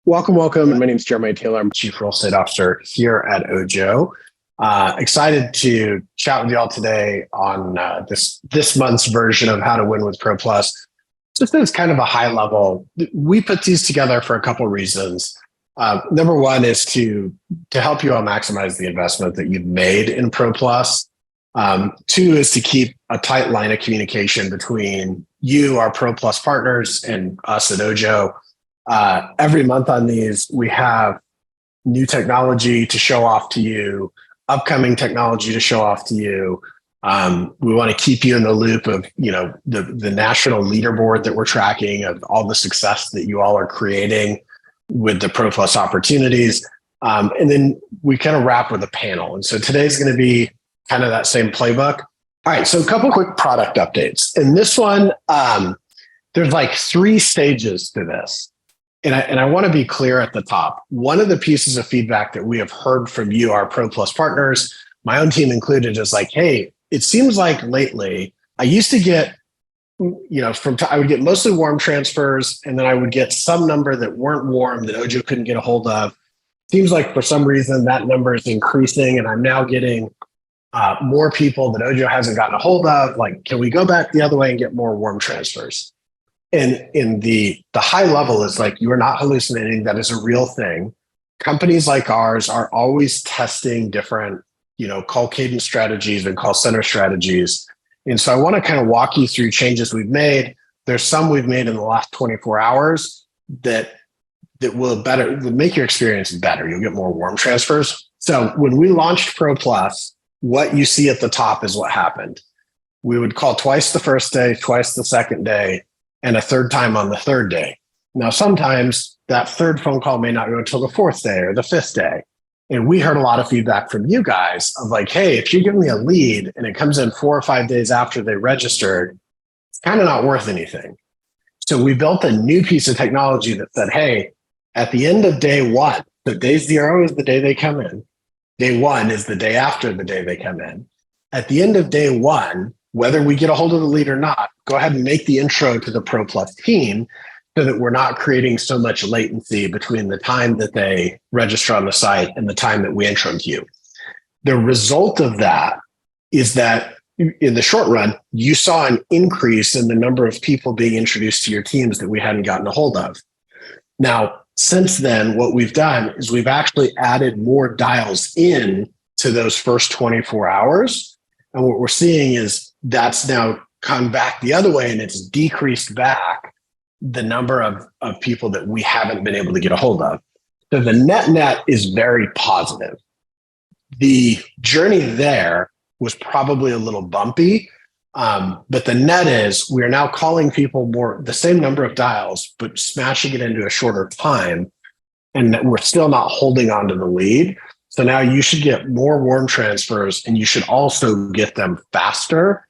Welcome, welcome. My name is Jeremiah Taylor. I'm Chief Real Estate Officer here at Ojo. Excited to chat with you all today on this month's version of How to Win with Pro Plus. Just as kind of a high level, we put these together for a couple of reasons. Number one is to help you all maximize the investment that you've made in Pro Plus. Two is to keep a tight line of communication between you, our Pro Plus partners, and us at Ojo. Every month on these, we have new technology to show off to you, upcoming technology to show off to you. We want to keep you in the loop of, the national leaderboard that we're tracking of all the success that you all are creating with the Pro Plus opportunities. And then we kind of wrap with a panel. And so today's going to be kind of that same playbook. All right, so a couple quick product updates. In this one, there's like 3 stages to this. And I want to be clear at the top. One of the pieces of feedback that we have heard from you, our Pro Plus partners, my own team included, is like, hey, it seems like lately I used to get, I would get mostly warm transfers, and then I would get some number that weren't warm that Ojo couldn't get a hold of. Seems like for some reason that number is increasing, and I'm now getting more people that Ojo hasn't gotten a hold of. Like, can we go back the other way and get more warm transfers? And in the high level is like, you are not hallucinating. That is a real thing. Companies like ours are always testing different, call cadence strategies and call center strategies. And so I want to kind of walk you through changes we've made. There's some we've made in the last 24 hours that will make your experience better. You'll get more warm transfers. So when we launched Pro Plus, what you see at the top is what happened. We would call twice the first day, twice the second day, and a third time on the third day. Now, sometimes that third phone call may not go until the 4th day or the 5th day. And we heard a lot of feedback from you guys of like, hey, if you give me a lead and it comes in 4 or 5 days after they registered, it's kind of not worth anything. So we built a new piece of technology that said, hey, at the end of day 1, so day 0 is the day they come in. Day 1 is the day after the day they come in. At the end of day 1, whether we get a hold of the lead or not, go ahead and make the intro to the Pro Plus team so that we're not creating so much latency between the time that they register on the site and the time that we intro to you. The result of that is that in the short run, you saw an increase in the number of people being introduced to your teams that we hadn't gotten a hold of. Now, since then, what we've done is we've actually added more dials in to those first 24 hours. And what we're seeing is that's now come back the other way, and it's decreased back the number of people that we haven't been able to get a hold of. So the net is very positive. The journey there was probably a little bumpy, but the net is we are now calling people the same number of dials, but smashing it into a shorter time, and we're still not holding on to the lead. So now you should get more warm transfers, and you should also get them faster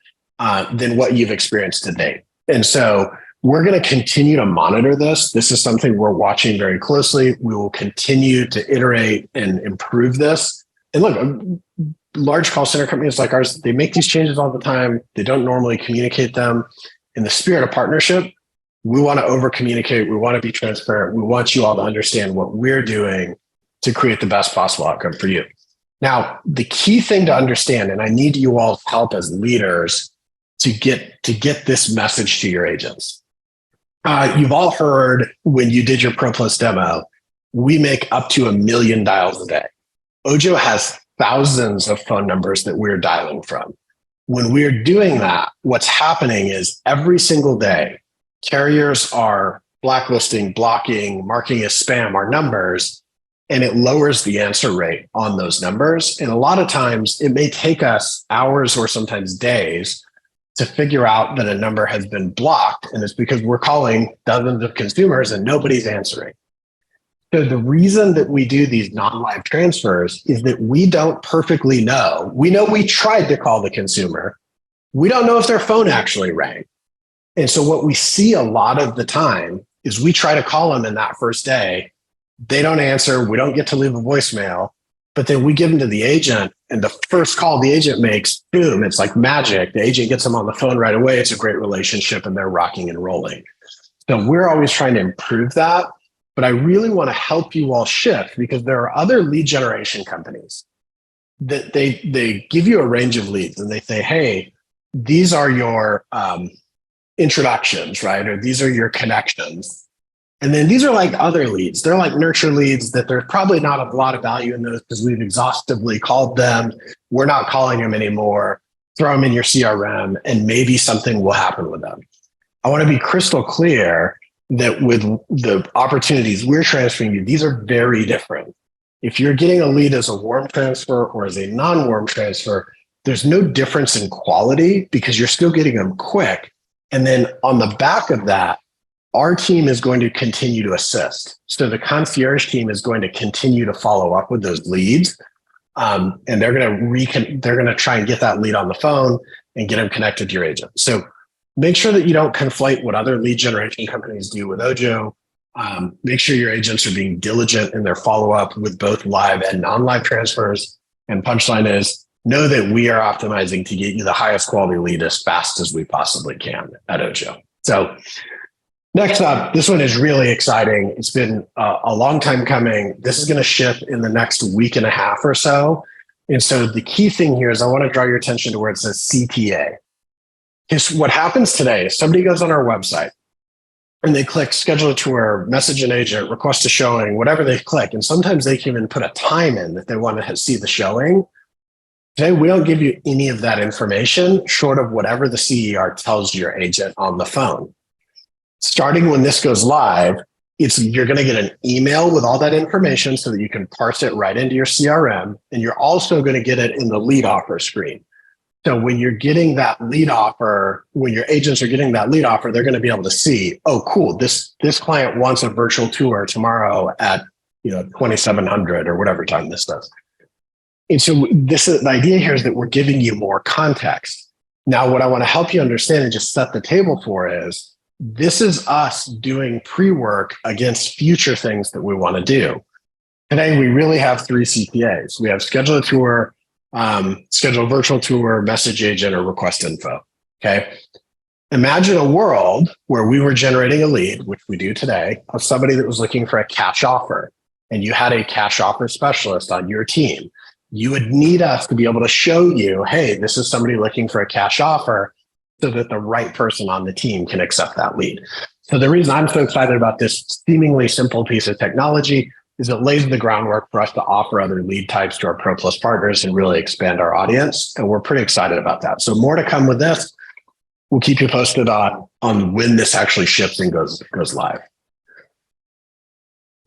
than what you've experienced to date. And so we're going to continue to monitor this. This is something we're watching very closely. We will continue to iterate and improve this. And look, large call center companies like ours, they make these changes all the time. They don't normally communicate them. In the spirit of partnership, we want to over communicate. We want to be transparent. We want you all to understand what we're doing to create the best possible outcome for you. Now, the key thing to understand, and I need you all's help as leaders to get this message to your agents. You've all heard when you did your Pro Plus demo, we make up to 1 million dials a day. Ojo has thousands of phone numbers that we're dialing from. When we're doing that, what's happening is every single day, carriers are blacklisting, blocking, marking as spam our numbers, and it lowers the answer rate on those numbers. And a lot of times it may take us hours or sometimes days to figure out that a number has been blocked. And it's because we're calling dozens of consumers and nobody's answering. So the reason that we do these non-live transfers is that we don't perfectly know. We know we tried to call the consumer. We don't know if their phone actually rang. And so what we see a lot of the time is we try to call them in that first day. They don't answer. We don't get to leave a voicemail. But then we give them to the agent, and the first call the agent makes, boom, it's like magic. The agent gets them on the phone right away. It's a great relationship, and they're rocking and rolling. So we're always trying to improve that. But I really want to help you all shift because there are other lead generation companies that they give you a range of leads and they say, hey, these are your introductions, right? Or these are your connections. And then these are like other leads. They're like nurture leads that there's probably not a lot of value in those because we've exhaustively called them. We're not calling them anymore. Throw them in your CRM and maybe something will happen with them. I want to be crystal clear that with the opportunities we're transferring you, these are very different. If you're getting a lead as a warm transfer or as a non-warm transfer, there's no difference in quality because you're still getting them quick. And then on the back of that, our team is going to continue to assist. So the concierge team is going to continue to follow up with those leads. And they're going to try and get that lead on the phone and get them connected to your agent. So make sure that you don't conflate what other lead generation companies do with Ojo. Make sure your agents are being diligent in their follow-up with both live and non-live transfers. And punchline is, know that we are optimizing to get you the highest quality lead as fast as we possibly can at Ojo. So next up, this one is really exciting. It's been a long time coming. This is going to ship in the next week and a half or so. And so the key thing here is I want to draw your attention to where it says CTA. Because what happens today is somebody goes on our website and they click schedule a tour, message an agent, request a showing, whatever they click. And sometimes they can even put a time in that they want to see the showing. Today, we don't give you any of that information short of whatever the CER tells your agent on the phone. Starting when this goes live, you're going to get an email with all that information so that you can parse it right into your CRM. And you're also going to get it in the lead offer screen. So when you're getting that lead offer, when your agents are getting that lead offer, they're going to be able to see, oh, cool, this client wants a virtual tour tomorrow at 2700 or whatever time this does. And so the idea here is that we're giving you more context. Now, what I want to help you understand and just set the table for is, this is us doing pre-work against future things that we want to do. Today, we really have 3 CTAs. We have schedule a tour, schedule a virtual tour, message agent, or request info. Okay. Imagine a world where we were generating a lead, which we do today, of somebody that was looking for a cash offer, and you had a cash offer specialist on your team. You would need us to be able to show you, hey, this is somebody looking for a cash offer, so that the right person on the team can accept that lead. So the reason I'm so excited about this seemingly simple piece of technology is it lays the groundwork for us to offer other lead types to our Pro Plus partners and really expand our audience. And we're pretty excited about that. So more to come with this. We'll keep you posted on when this actually ships and goes live.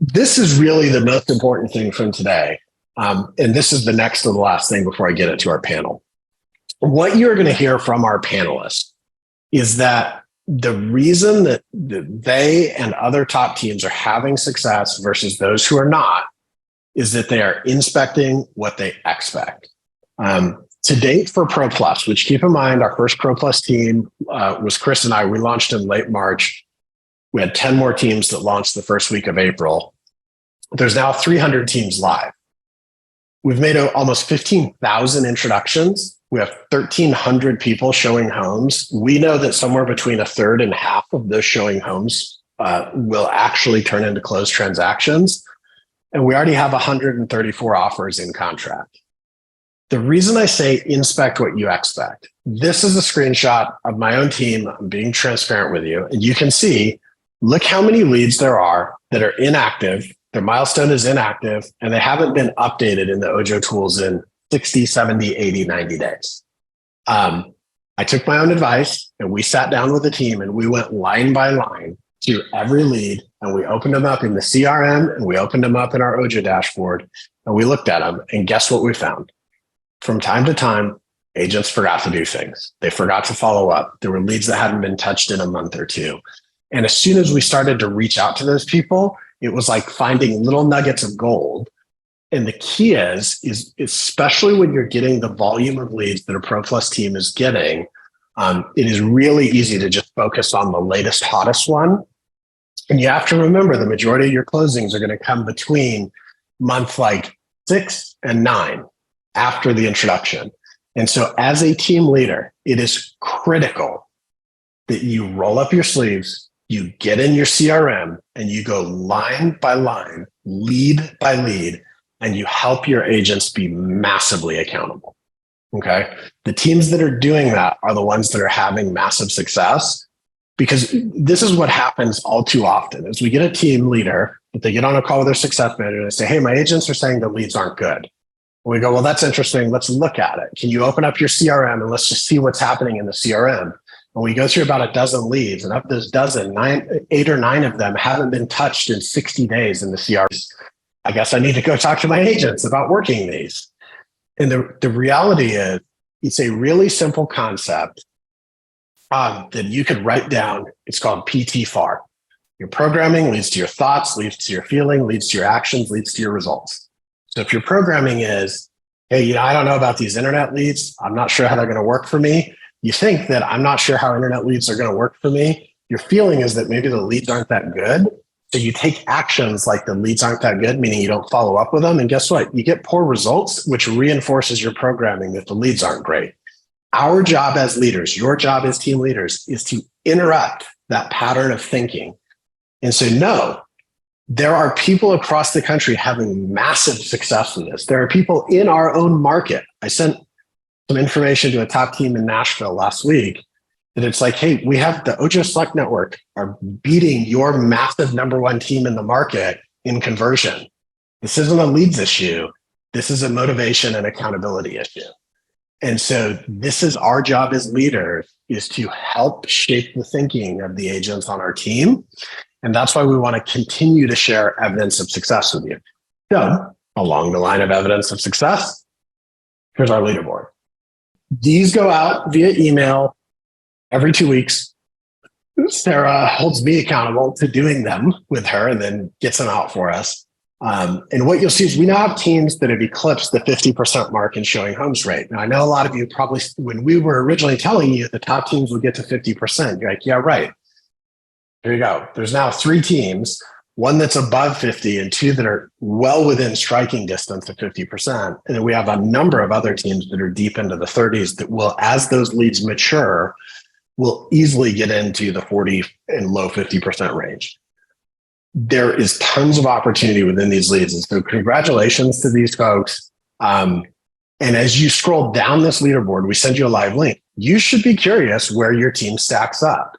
This is really the most important thing from today. And this is the next to the last thing before I get it to our panel. What you're going to hear from our panelists is that the reason that they and other top teams are having success versus those who are not is that they are inspecting what they expect. To date for Pro Plus, which keep in mind, our first Pro Plus team was Chris and I. We launched in late March. We had 10 more teams that launched the first week of April. There's now 300 teams live. We've made almost 15,000 introductions. We have 1,300 people showing homes. We know that somewhere between a third and half of those showing homes will actually turn into closed transactions. And we already have 134 offers in contract. The reason I say inspect what you expect, this is a screenshot of my own team. I'm being transparent with you. And you can see, look how many leads there are that are inactive. Their milestone is inactive, and they haven't been updated in the Ojo tools in 60, 70, 80, 90 days. I took my own advice and we sat down with the team and we went line by line through every lead, and we opened them up in the CRM and we opened them up in our Ojo dashboard, and we looked at them, and guess what we found? From time to time, agents forgot to do things. They forgot to follow up. There were leads that hadn't been touched in a month or two. And as soon as we started to reach out to those people, it was like finding little nuggets of gold. And the key is especially when you're getting the volume of leads that a Pro Plus team is getting, it is really easy to just focus on the latest, hottest one. And you have to remember the majority of your closings are going to come between month like 6 and 9 after the introduction. And so as a team leader, it is critical that you roll up your sleeves, You get in your CRM and you go line by line, lead by lead, and you help your agents be massively accountable. Okay. The teams that are doing that are the ones that are having massive success, because this is what happens all too often is we get a team leader, but they get on a call with their success manager and say, hey, my agents are saying the leads aren't good. And we go, well, that's interesting. Let's look at it. Can you open up your CRM and let's just see what's happening in the CRM? And we go through about a dozen leads, and of those dozen, 8 or 9 of them haven't been touched in 60 days in the CRM. I guess I need to go talk to my agents about working these. And the reality is, it's a really simple concept that you could write down. It's called PTFAR. Your programming leads to your thoughts, leads to your feeling, leads to your actions, leads to your results. So if your programming is, hey, I don't know about these internet leads, I'm not sure how they're going to work for me. You think that I'm not sure how internet leads are going to work for me. Your feeling is that maybe the leads aren't that good. So you take actions like the leads aren't that good, meaning you don't follow up with them. And guess what? You get poor results, which reinforces your programming that the leads aren't great. Our job as leaders, your job as team leaders, is to interrupt that pattern of thinking. And so, no, there are people across the country having massive success in this. There are people in our own market. I sent some information to a top team in Nashville last week. And it's like, hey, we have the Ojo Select Network are beating your massive number one team in the market in conversion. This isn't a leads issue. This is a motivation and accountability issue. And so this is our job as leaders, is to help shape the thinking of the agents on our team. And that's why we want to continue to share evidence of success with you. So along the line of evidence of success, here's our leaderboard. These go out via email every 2 weeks. Sarah holds me accountable to doing them with her and then gets them out for us. And what you'll see is we now have teams that have eclipsed the 50% mark in showing homes rate. Now, I know a lot of you probably, when we were originally telling you the top teams would get to 50%, you're like, yeah, right. Here you go. There's now 3 teams, one that's above 50 and 2 that are well within striking distance of 50%. And then we have a number of other teams that are deep into the 30s that will, as those leads mature, will easily get into the 40 and low 50% range. There is tons of opportunity within these leads. And so congratulations to these folks. And as you scroll down this leaderboard, we send you a live link. You should be curious where your team stacks up.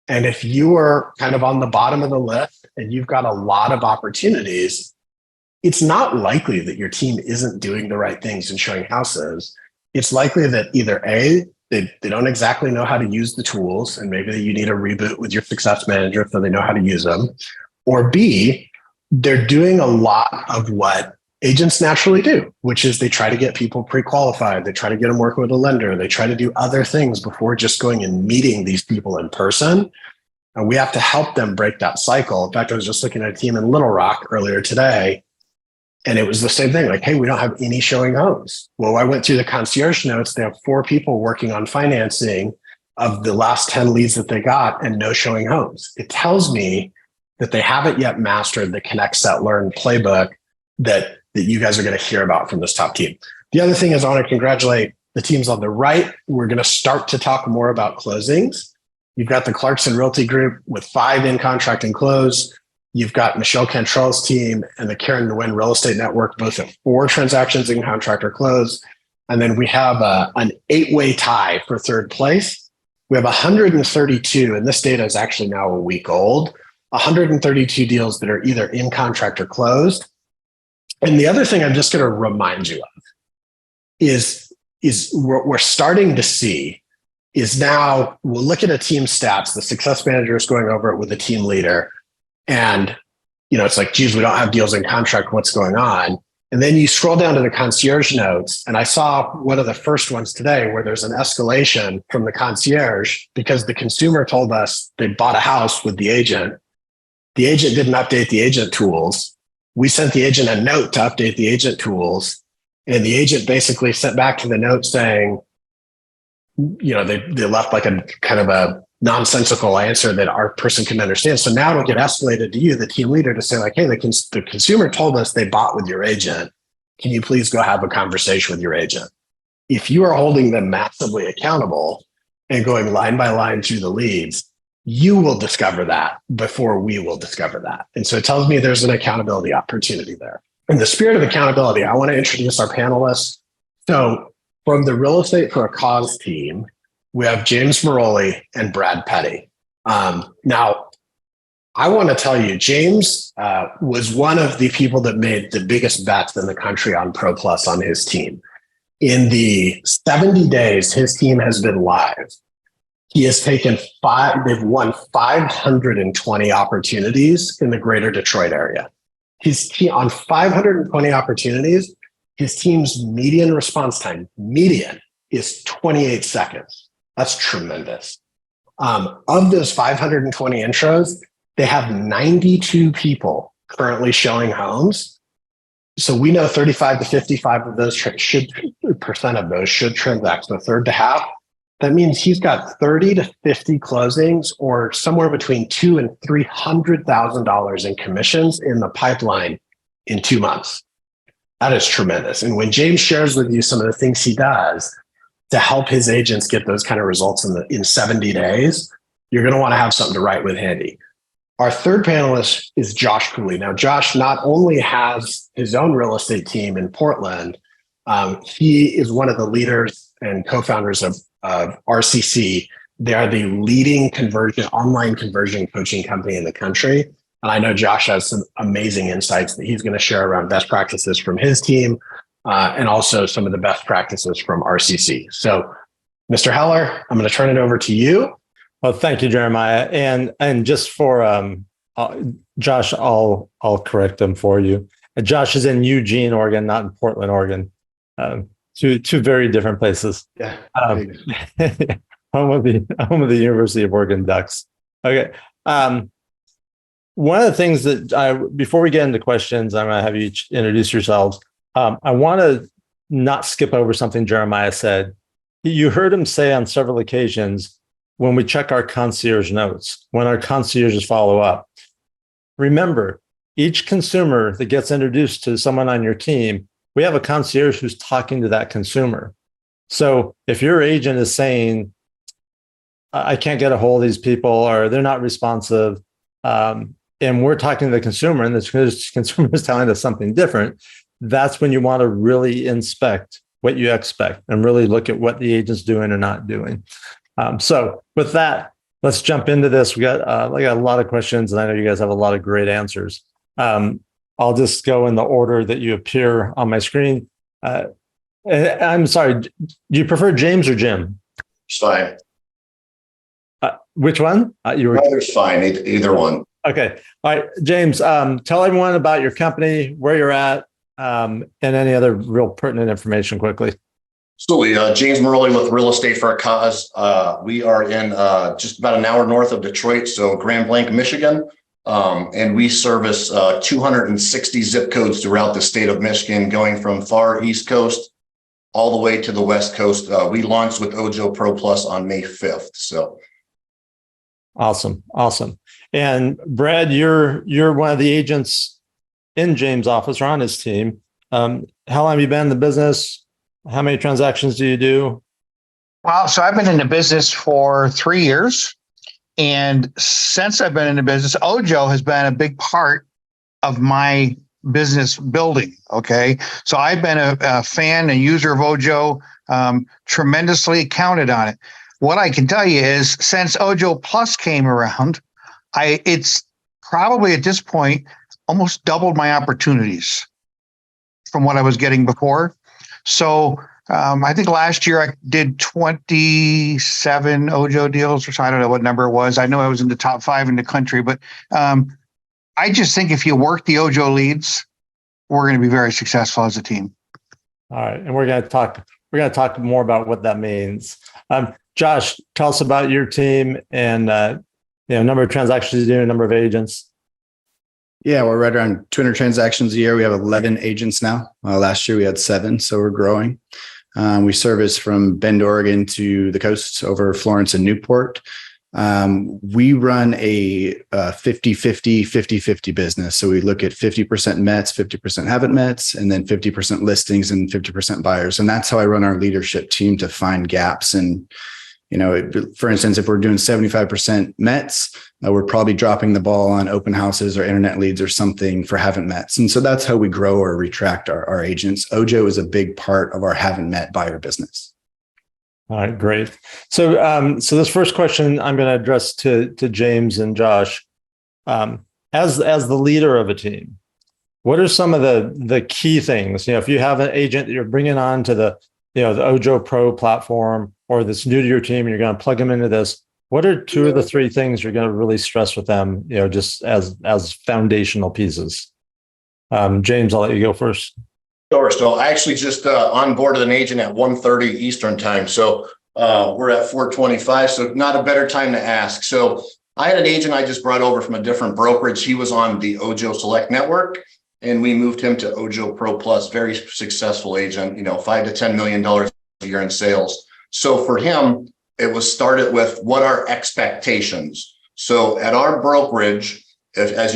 And if you are kind of on the bottom of the list and you've got a lot of opportunities, it's not likely that your team isn't doing the right things and showing houses. It's likely that either A, they don't exactly know how to use the tools, and maybe you need a reboot with your success manager so they know how to use them. Or B, they're doing a lot of what agents naturally do, which is they try to get people pre-qualified. They try to get them working with a lender. They try to do other things before just going and meeting these people in person. And we have to help them break that cycle. In fact, I was just looking at a team in Little Rock earlier today, and it was the same thing. Like, hey, we don't have any showing homes. Well, I went through the concierge notes. They have 4 people working on financing of the last 10 leads that they got and no showing homes. It tells me that they haven't yet mastered the Connect, Set, Learn playbook that you guys are going to hear about from this top team. The other thing is I want to congratulate the teams on the right. We're going to start to talk more about closings. You've got the Clarkson Realty Group with 5 in contract and close. You've got Michelle Cantrell's team and the Karen Nguyen Real Estate Network, both at 4 transactions in contract or close. And then we have an 8-way tie for third place. We have 132, and this data is actually now a week old, 132 deals that are either in contract or closed. And the other thing I'm just going to remind you of is what we're starting to see is now we'll look at a team stats. The success manager is going over it with the team leader. And, it's like, geez, we don't have deals in contract. What's going on? And then you scroll down to the concierge notes. And I saw one of the first ones today where there's an escalation from the concierge because the consumer told us they bought a house with the agent. The agent didn't update the agent tools. We sent the agent a note to update the agent tools. And the agent basically sent back to the note saying, they left like a kind of a nonsensical answer that our person can understand. So now it'll get escalated to you, the team leader, to say like, hey, the consumer told us they bought with your agent. Can you please go have a conversation with your agent? If you are holding them massively accountable and going line by line through the leads, you will discover that before we will discover that. And so it tells me there's an accountability opportunity there. In the spirit of accountability, I want to introduce our panelists. So from the Real Estate for a Cause team, we have James Maroli and Brad Petty. Now, I want to tell you, James was one of the people that made the biggest bets in the country on Pro Plus on his team. In the 70 days his team has been live, he has taken they've won 520 opportunities in the greater Detroit area. His team, on 520 opportunities, his team's median response time, is 28 seconds. That's tremendous. Of those 520 intros, they have 92 people currently showing homes. So we know 35 to 55 of those percent of those should transact. So a third to half. That means he's got 30 to 50 closings, or somewhere between $200,000 and $300,000 in commissions in the pipeline in 2 months. That is tremendous. And when James shares with you some of the things he does to help his agents get those kind of results in 70 days, you're going to want to have something to write with handy. Our third panelist is Josh Cooley. Now, Josh not only has his own real estate team in Portland, he is one of the leaders and co-founders of RCC. They are the leading online conversion coaching company in the country. And I know Josh has some amazing insights that he's going to share around best practices from his team and also some of the best practices from RCC. So, Mr. Heller, I'm going to turn it over to you. Well, thank you, Jeremiah. And just for Josh, I'll correct him for you. Josh is in Eugene, Oregon, not in Portland, Oregon. Two very different places. Yeah. Home of the University of Oregon Ducks. Okay. One of the things that before we get into questions, I'm going to have you each introduce yourselves. I want to not skip over something Jeremiah said. You heard him say on several occasions, when we check our concierge notes, when our concierges follow up, remember, each consumer that gets introduced to someone on your team, we have a concierge who's talking to that consumer. So if your agent is saying, I can't get a hold of these people, or they're not responsive, and we're talking to the consumer, and the consumer is telling us something different, that's when you want to really inspect what you expect and really look at what the agent's doing or not doing. So with that, let's jump into this. We got a lot of questions, and I know you guys have a lot of great answers. I'll just go in the order that you appear on my screen. I'm sorry, do you prefer James or Jim? It's fine. Which one? Either's fine, either one. Okay. All right, James, tell everyone about your company, where you're at, and any other real pertinent information quickly. Absolutely. James Maroli with Real Estate for a Cause. We are in just about an hour north of Detroit, so Grand Blanc, Michigan. And we service 260 zip codes throughout the state of Michigan, going from far East Coast all the way to the West Coast. We launched with Ojo Pro Plus on May 5th. So awesome. And Brad, you're one of the agents in James' office or on his team. How long have you been in the business? How many transactions do you do? Well, so I've been in the business for 3 years. And since I've been in the business, Ojo has been a big part of my business building. Okay. So I've been a fan and user of Ojo, tremendously counted on it. What I can tell you is since Ojo Plus came around, it's probably at this point almost doubled my opportunities from what I was getting before. So I think last year I did 27 Ojo deals, or so I don't know what number it was. I know I was in the top 5 in the country, but I just think if you work the Ojo leads, we're going to be very successful as a team. All right, and we're going to talk more about what that means. Josh, tell us about your team and number of transactions you do, number of agents. Yeah, we're right around 200 transactions a year. We have 11 agents now. Last year we had 7, so we're growing. We service from Bend, Oregon to the coast over Florence and Newport. We run a 50-50 business. So we look at 50% Mets, 50% haven't Mets, and then 50% listings and 50% buyers. And that's how I run our leadership team to find gaps and For instance, if we're doing 75% Mets, we're probably dropping the ball on open houses or internet leads or something for haven't Mets. And so that's how we grow or retract our agents. Ojo is a big part of our haven't met buyer business. All right, great. So, this first question I'm going to address to James and Josh. As the leader of a team, what are some of the key things? If you have an agent that you're bringing on to the Ojo Pro platform, or that's new to your team, and you're going to plug them into this, what are two of the three things you're going to really stress with them? Just as foundational pieces. James, I'll let you go first. Sure. So I actually just onboarded an agent at 1:30 Eastern time. So we're at 4:25. So not a better time to ask. So I had an agent I just brought over from a different brokerage. He was on the Ojo Select Network, and we moved him to Ojo Pro Plus. Very successful agent, $5 to $10 million a year in sales. So for him, it was started with what are expectations. So at our brokerage, as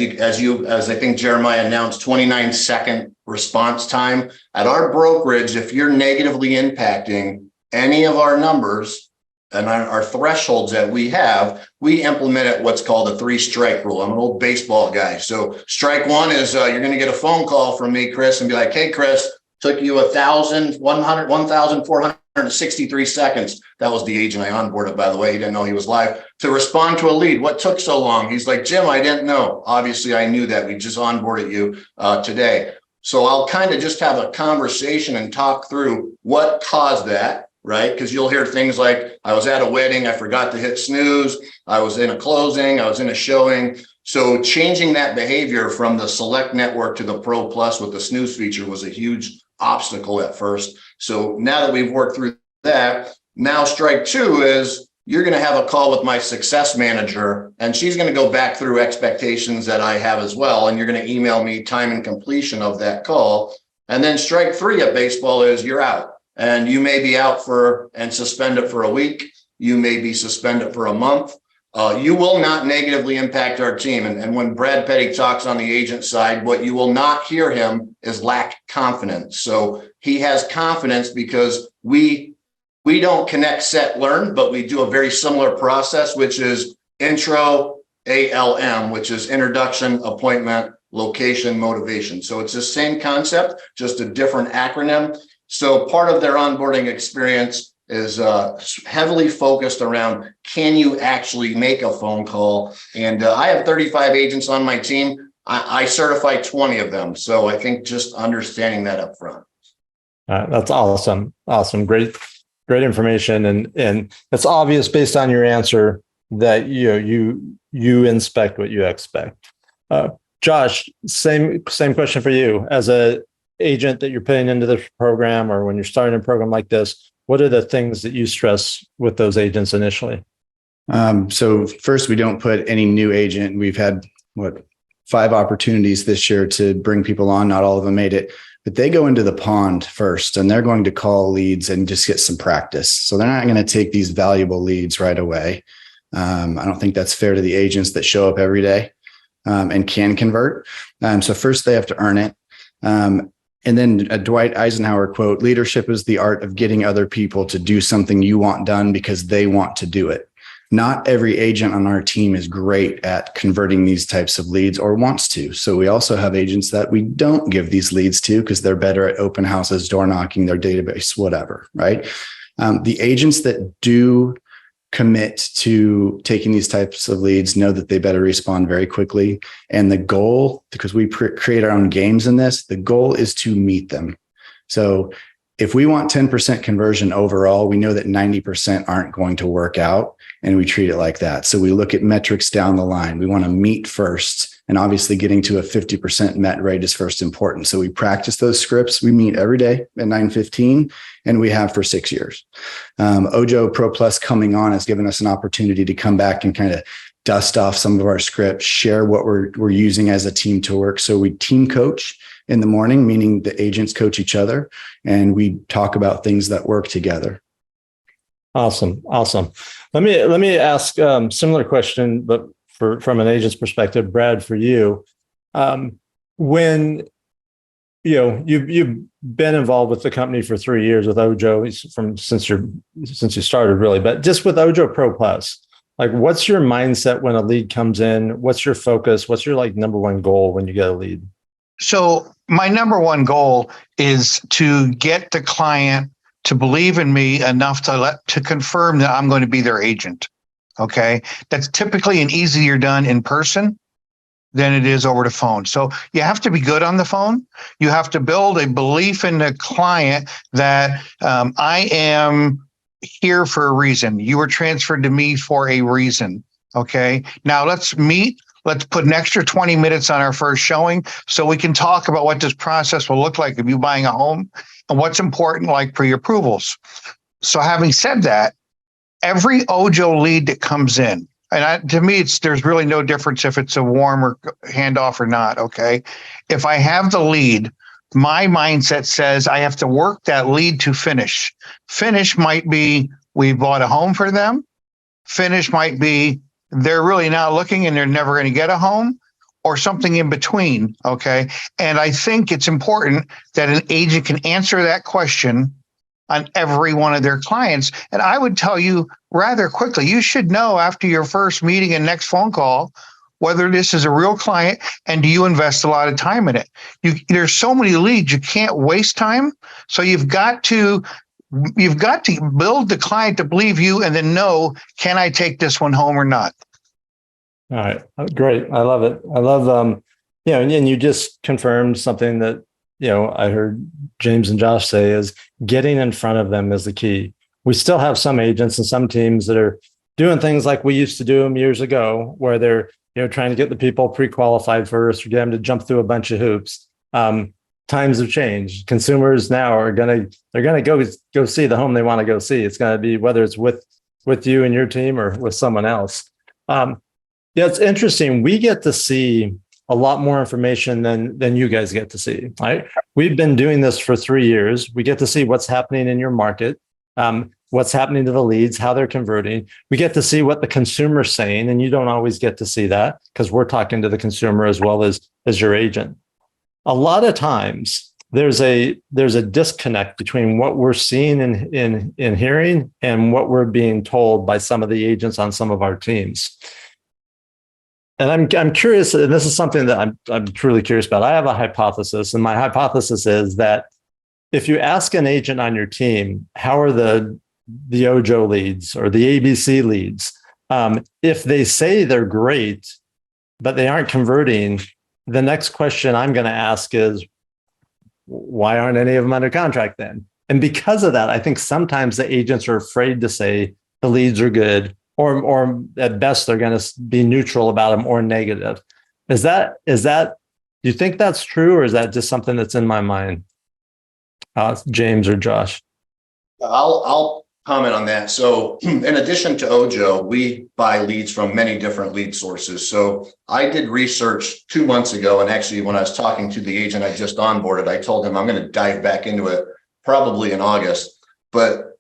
I think Jeremiah announced, 29-second response time. At our brokerage, if you're negatively impacting any of our numbers and our thresholds that we have, we implemented what's called a 3-strike rule. I'm an old baseball guy. So strike one is you're going to get a phone call from me, Chris, and be like, hey, Chris, took you 1,463 seconds. That was the agent I onboarded, by the way. He didn't know he was live to respond to a lead. What took so long? He's like, Jim, I didn't know. Obviously, I knew that. We just onboarded you today. So I'll kind of just have a conversation and talk through what caused that, right? Because you'll hear things like, I was at a wedding, I forgot to hit snooze. I was in a closing, I was in a showing. So changing that behavior from the Select Network to the Pro Plus with the snooze feature was a huge obstacle at first. So now that we've worked through that, now strike two is you're going to have a call with my success manager, and she's going to go back through expectations that I have as well. And you're going to email me time and completion of that call. And then strike three at baseball is you're out, and you may be out and suspended for a week. You may be suspended for a month. You will not negatively impact our team. And when Brad Petty talks on the agent side, what you will not hear him is lack confidence. So he has confidence because we don't connect, set, learn, but we do a very similar process, which is intro, ALM, which is introduction, appointment, location, motivation. So it's the same concept, just a different acronym. So part of their onboarding experience is heavily focused around, can you actually make a phone call? And I have 35 agents on my team. I certify 20 of them. So I think just understanding that up front. That's awesome. Awesome. Great information. And it's obvious based on your answer that you inspect what you expect. Josh, same question for you. As a agent that you're putting into the program, or when you're starting a program like this, what are the things that you stress with those agents initially? So first, we don't put any new agent. We've had 5 opportunities this year to bring people on. Not all of them made it, but they go into the pond first, and they're going to call leads and just get some practice. So they're not going to take these valuable leads right away. I don't think that's fair to the agents that show up every day and can convert. So first they have to earn it. And then a Dwight Eisenhower quote, leadership is the art of getting other people to do something you want done because they want to do it. Not every agent on our team is great at converting these types of leads or wants to. So we also have agents that we don't give these leads to because they're better at open houses, door knocking, their database, whatever, right? The agents that do commit to taking these types of leads know that they better respond very quickly. And the goal, because we create our own games in this, the goal is to meet them. So if we want 10% conversion overall, we know that 90% aren't going to work out, and we treat it like that. So we look at metrics down the line. We want to meet first. And obviously getting to a 50% met rate is first important. So we practice those scripts. We meet every day at 9:15, and we have for 6 years. Ojo Pro Plus coming on has given us an opportunity to come back and kind of dust off some of our scripts, share what we're using as a team to work. So we team coach in the morning, meaning the agents coach each other, and we talk about things that work together. Awesome. Let me ask similar question, but from an agent's perspective, Brad, for you, when you've been involved with the company for 3 years with Ojo since you started really, but just with Ojo Pro Plus, like what's your mindset when a lead comes in? What's your focus? What's your like number one goal when you get a lead? So my number one goal is to get the client to believe in me enough to confirm that I'm going to be their agent. Okay. That's typically an easier done in person than it is over the phone. So you have to be good on the phone. You have to build a belief in the client that I am here for a reason. You were transferred to me for a reason. Okay. Now let's meet. Let's put an extra 20 minutes on our first showing so we can talk about what this process will look like of you buying a home and what's important, like pre-approvals. So having said that, every Ojo lead that comes in, and to me, there's really no difference if it's a warm or handoff or not. Okay. If I have the lead, my mindset says I have to work that lead to finish. Finish might be we bought a home for them. Finish might be they're really not looking and they're never going to get a home, or something in between. Okay. And I think it's important that an agent can answer that question on every one of their clients. And I would tell you rather quickly, you should know after your first meeting and next phone call whether this is a real client and do you invest a lot of time in it. There's so many leads, you can't waste time. So you've got to build the client to believe you and then know, can I take this one home or not? All right. Great. I love it. I love, and you just confirmed something that, I heard James and Josh say is getting in front of them is the key. We still have some agents and some teams that are doing things like we used to do them years ago, where they're, trying to get the people pre-qualified first or get them to jump through a bunch of hoops. Times have changed. Consumers now they're going to go see the home they want to go see. It's going to be whether it's with you and your team or with someone else. It's interesting. We get to see a lot more information than you guys get to see. Right? We've been doing this for 3 years. We get to see what's happening in your market, what's happening to the leads, how they're converting. We get to see what the consumer's saying, and you don't always get to see that because we're talking to the consumer as well as your agent. A lot of times there's a disconnect between what we're seeing and hearing and what we're being told by some of the agents on some of our teams. And I'm curious, and this is something that I'm truly curious about. I have a hypothesis, and my hypothesis is that if you ask an agent on your team, how are the Ojo leads or the ABC leads, if they say they're great, but they aren't converting, the next question I'm going to ask is, why aren't any of them under contract then? And because of that, I think sometimes the agents are afraid to say the leads are good, or at best they're going to be neutral about them or negative. Is that do you think that's true, or is that just something that's in my mind? James or Josh? I'll comment on that. So in addition to Ojo, we buy leads from many different lead sources. So I did research 2 months ago, and actually when I was talking to the agent I just onboarded, I told him I'm going to dive back into it probably in August. But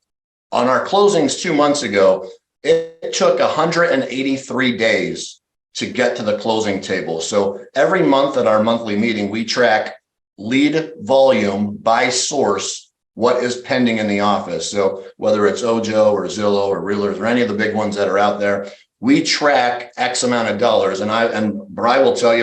on our closings 2 months ago, it took 183 days to get to the closing table. So every month at our monthly meeting, we track lead volume by source, what is pending in the office. So whether it's Ojo or Zillow or Realtors or any of the big ones that are out there, we track X amount of dollars. And Brad will tell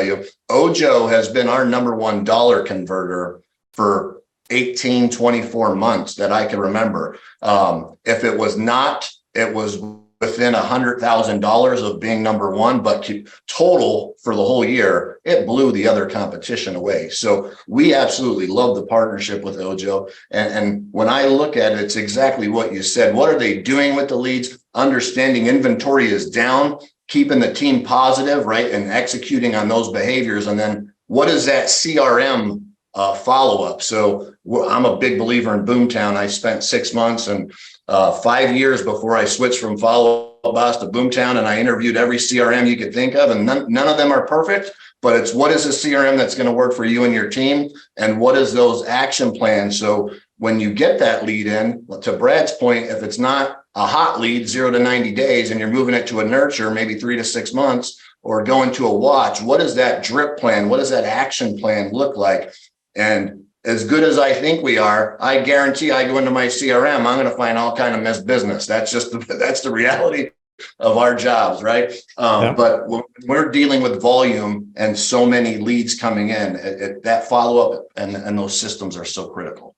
you, Ojo has been our number one dollar converter for 18, 24 months that I can remember. If it was not, it was within $100,000 of being number one, but total for the whole year, it blew the other competition away. So we absolutely love the partnership with Ojo. And when I look at it, it's exactly what you said. What are they doing with the leads? Understanding inventory is down, keeping the team positive, right? And executing on those behaviors. And then what is that CRM follow-up? So I'm a big believer in Boomtown. I spent 6 months and 5 years before I switched from Follow Up Boss to Boomtown, and I interviewed every CRM you could think of, and none of them are perfect, but it's what is a CRM that's going to work for you and your team, and what is those action plans? So when you get that lead in, to Brad's point, if it's not a hot lead, 0 to 90 days, and you're moving it to a nurture, maybe 3 to 6 months, or going to a watch, what is that drip plan? What does that action plan look like? And as good as I think we are, I guarantee I go into my CRM, I'm going to find all kind of missed business. That's just that's the reality of our jobs, right? But when we're dealing with volume and so many leads coming in, that follow up and those systems are so critical.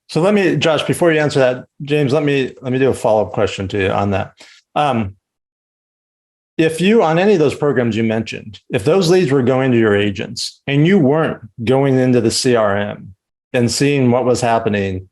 So let me, Josh, before you answer that, James, let me do a follow-up question to you on that. If you, on any of those programs you mentioned, if those leads were going to your agents and you weren't going into the CRM and seeing what was happening,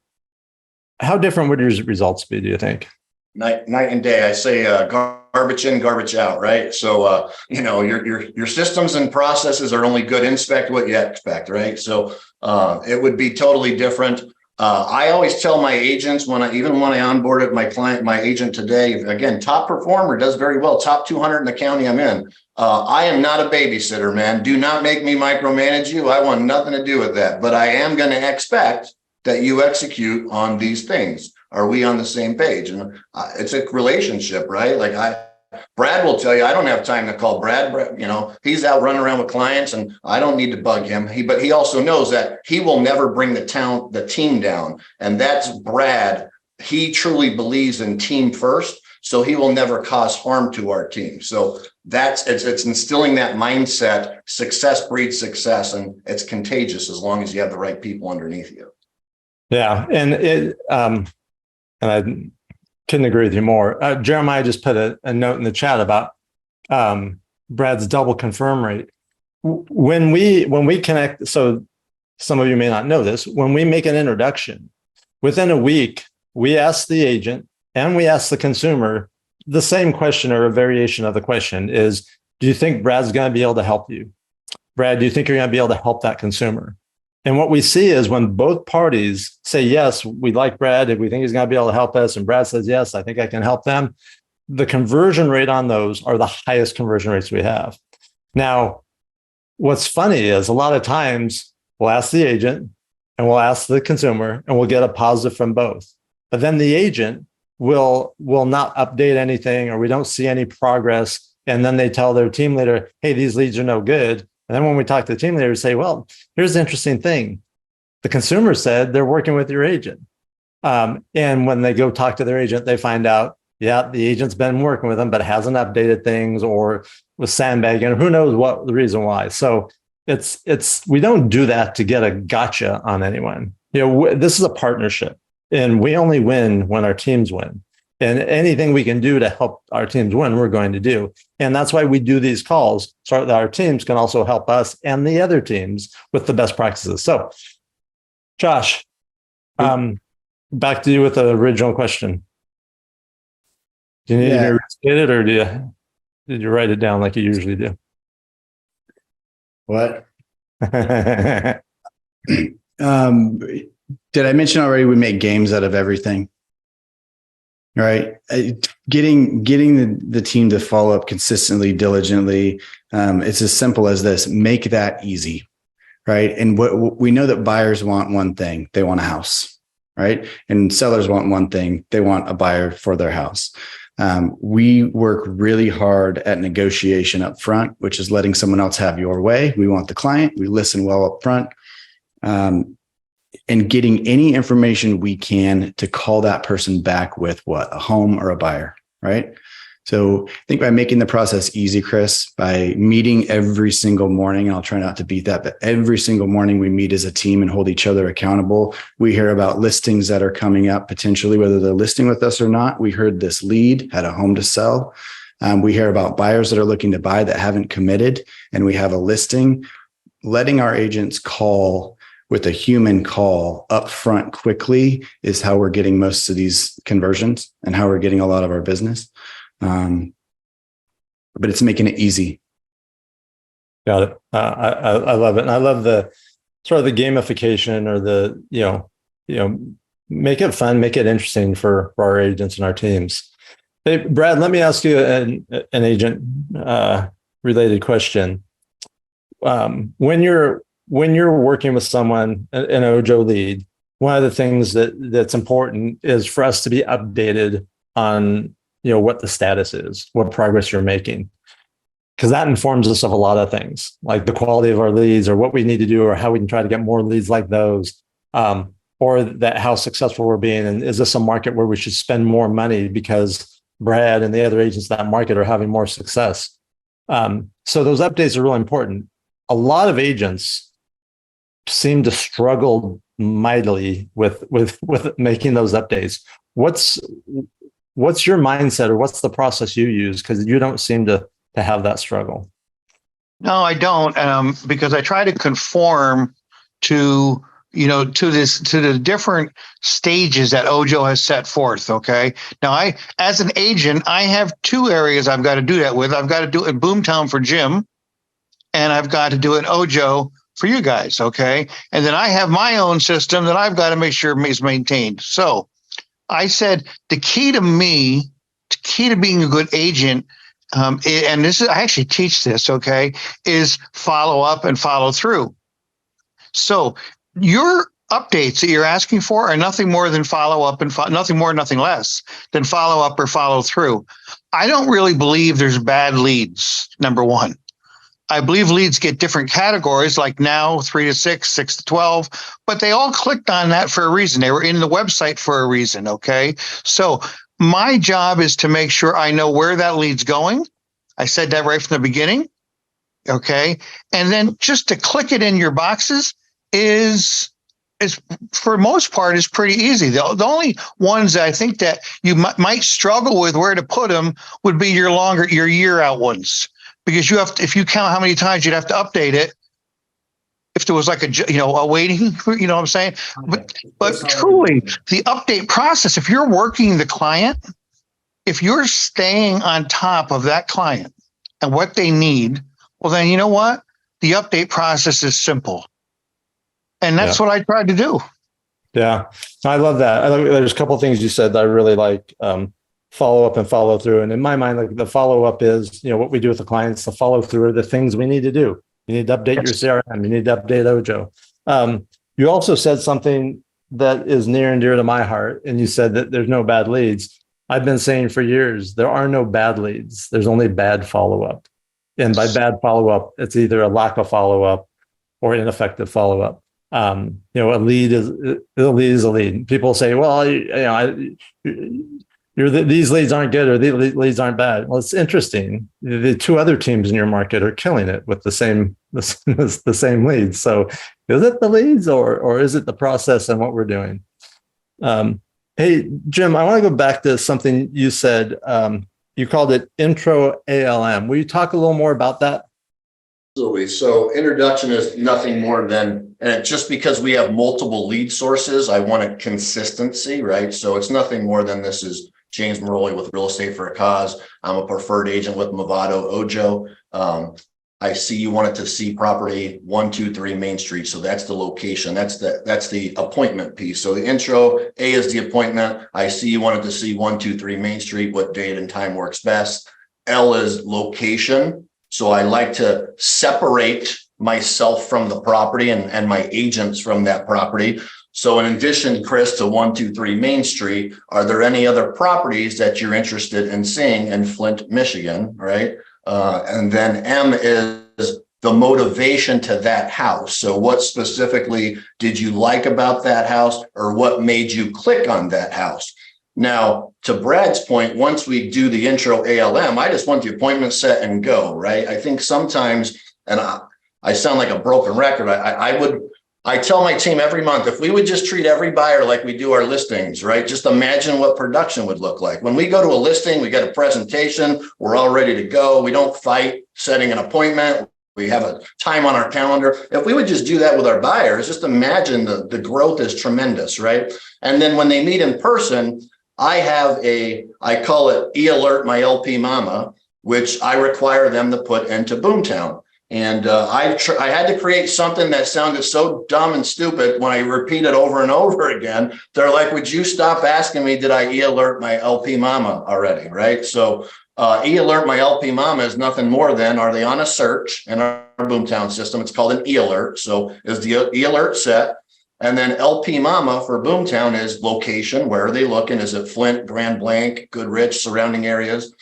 how different would your results be, do you think? Night and day. I say garbage in, garbage out, right? So your systems and processes are only good. Inspect what you expect, right? So it would be totally different. I always tell my agents when I onboarded my agent today, again, top performer, does very well, top 200 in the county I'm in. I am not a babysitter, man. Do not make me micromanage you. I want nothing to do with that, but I am going to expect that you execute on these things. Are we on the same page? And it's a relationship, right? Like Brad will tell you, I don't have time to call Brad. He's out running around with clients and I don't need to bug him. But he also knows that he will never bring the team down. And that's Brad. He truly believes in team first. So he will never cause harm to our team. So it's instilling that mindset. Success breeds success, and it's contagious as long as you have the right people underneath you. Yeah. And I couldn't agree with you more. Jeremiah just put a note in the chat about Brad's double confirm rate. When we connect, so some of you may not know this, when we make an introduction, within a week, we ask the agent and we ask the consumer the same question or a variation of the question is, do you think Brad's going to be able to help you? Brad, do you think you're going to be able to help that consumer? And what we see is when both parties say, yes, we like Brad, if we think he's going to be able to help us, and Brad says, yes, I think I can help them, the conversion rate on those are the highest conversion rates we have. Now, what's funny is a lot of times we'll ask the agent and we'll ask the consumer and we'll get a positive from both. But then the agent will not update anything or we don't see any progress. And then they tell their team leader, hey, these leads are no good. And then when we talk to the team leader, we say, well, here's the interesting thing. The consumer said they're working with your agent. And when they go talk to their agent, they find out, yeah, the agent's been working with them, but hasn't updated things or was sandbagging, or who knows what the reason why. So we don't do that to get a gotcha on anyone. This is a partnership and we only win when our teams win. And anything we can do to help our teams win, we're going to do. And that's why we do these calls so that our teams can also help us and the other teams with the best practices. So, Josh, back to you with the original question. Do you need to restate it or did you write it down like you usually do? What? Did I mention already we make games out of everything? Right. Getting the team to follow up consistently, diligently. It's as simple as this. Make that easy. Right. And what we know that buyers want one thing. They want a house. Right. And sellers want one thing. They want a buyer for their house. We work really hard at negotiation up front, which is letting someone else have your way. We want the client. We listen well up front. And getting any information we can to call that person back with what? A home or a buyer, right? So I think by making the process easy, Chris, by meeting every single morning, and I'll try not to beat that, but every single morning we meet as a team and hold each other accountable. We hear about listings that are coming up potentially, whether they're listing with us or not. We heard this lead had a home to sell. We hear about buyers that are looking to buy that haven't committed, and we have a listing. Letting our agents call with a human call up front quickly is how we're getting most of these conversions and how we're getting a lot of our business. But it's making it easy. Got it. I love it. And I love the sort of the gamification or the, make it fun, make it interesting for our agents and our teams. Hey, Brad, let me ask you an agent related question. When you're working with someone, an Ojo lead, one of the things that's important is for us to be updated on, what the status is, what progress you're making. because that informs us of a lot of things, like the quality of our leads or what we need to do or how we can try to get more leads like those, or that how successful we're being. And is this a market where we should spend more money because Brad and the other agents in that market are having more success? So those updates are really important. A lot of agents seem to struggle mightily with making those updates. What's your mindset, or what's the process you use? Because you don't seem to have that struggle. No, I don't, because I try to conform to the different stages that Ojo has set forth. Okay. Now, as an agent, I have two areas I've got to do that with. I've got to do it in Boomtown for Jim, and I've got to do it in Ojo for you guys. Okay. And then I have my own system that I've got to make sure is maintained. So I said, the key to being a good agent, and this is, I actually teach this, okay, is follow up and follow through. So your updates that you're asking for are nothing more than follow up and nothing more, nothing less than follow up or follow through. I don't really believe there's bad leads, number one. I believe leads get different categories, like now 3 to 6, 6 to 12, but they all clicked on that for a reason. They were in the website for a reason. Okay. So my job is to make sure I know where that lead's going. I said that right from the beginning. Okay. And then just to click it in your boxes is for most part is pretty easy. The only ones that I think that you might struggle with where to put them would be your year out ones. Because if you count how many times you'd have to update it, if there was like a waiting, you know what I'm saying? But truly, the update process, if you're working the client, if you're staying on top of that client and what they need, well, then you know what? The update process is simple. And that's what I tried to do. Yeah, I love that. There's a couple of things you said that I really like. Follow up and follow through. And in my mind, like the follow up is, what we do with the clients. The follow through are the things we need to do. You need to update your CRM. You need to update Ojo. You also said something that is near and dear to my heart. And you said that there's no bad leads. I've been saying for years, there are no bad leads. There's only bad follow up. And by bad follow up, it's either a lack of follow up or ineffective follow up. A lead is a lead. People say, well, these leads aren't good or these leads aren't bad. Well, it's interesting. The two other teams in your market are killing it with the same leads. So is it the leads or is it the process and what we're doing? Hey, Jim, I want to go back to something you said. You called it Intro ALM. Will you talk a little more about that? Absolutely. So introduction is nothing more than, and just because we have multiple lead sources, I wanted consistency, right? So it's nothing more than this is James Maroli with Real Estate for a Cause. I'm a preferred agent with Movado Ojo. I see you wanted to see property 123 Main Street. So that's the location. That's the appointment piece. So the intro, A is the appointment. I see you wanted to see 123 Main Street. What date and time works best? L is location. So I like to separate myself from the property and my agents from that property. So in addition, Chris, to 123 Main Street, are there any other properties that you're interested in seeing in Flint, Michigan, right? And then M is the motivation to that house. So what specifically did you like about that house, or what made you click on that house? Now, to Brad's point, once we do the intro ALM, I just want the appointment set and go, right? I think sometimes, and I sound like a broken record, I tell my team every month, if we would just treat every buyer like we do our listings, right? Just imagine what production would look like. When we go to a listing, we get a presentation, we're all ready to go. We don't fight setting an appointment. We have a time on our calendar. If we would just do that with our buyers, just imagine the growth is tremendous, right? And then when they meet in person, I call it E-Alert My LP Mama, which I require them to put into Boomtown. And I had to create something that sounded so dumb and stupid when I repeat it over and over again. They're like, would you stop asking me, did I E-Alert my LP Mama already, right? So E-Alert My LP Mama is nothing more than, are they on a search in our Boomtown system? It's called an E-Alert. So is the E-Alert set? And then LP Mama for Boomtown is location. Where are they looking? Is it Flint, Grand Blanc, Goodrich, surrounding areas?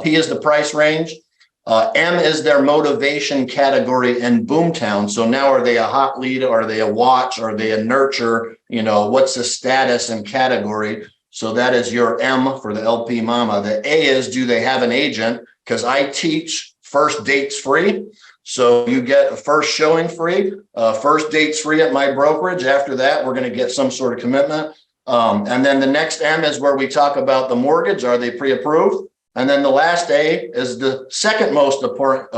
P is the price range. M is their motivation category in Boomtown. So now are they a hot lead? Are they a watch? Are they a nurture? You know, what's the status and category? So that is your M for the LP Mama. The A is, do they have an agent? Because I teach first dates free. So you get a first showing free, first dates free at my brokerage. After that, we're going to get some sort of commitment. And then the next M is where we talk about the mortgage. Are they pre-approved? And then the last A is the second most important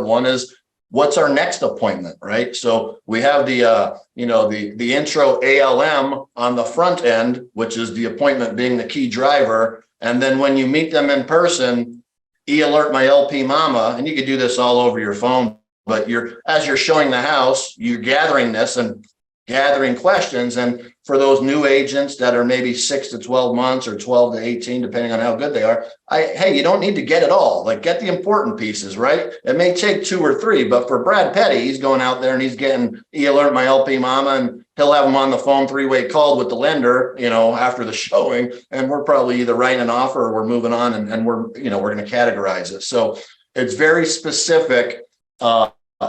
one is what's our next appointment, right? So we have the intro ALM on the front end, which is the appointment being the key driver. And then when you meet them in person, alert my LP Mama, and you could do this all over your phone, but as you're showing the house, you're gathering this and gathering questions. And for those new agents that are maybe 6 to 12 months or 12 to 18, depending on how good they are, hey, you don't need to get it all. Like, get the important pieces, right? It may take 2 or 3, but for Brad Petty, he's going out there and he's getting alert my LP Mama, and he'll have him on the phone 3-way call with the lender, after the showing. And we're probably either writing an offer or we're moving on, and we're going to categorize it. So it's very specific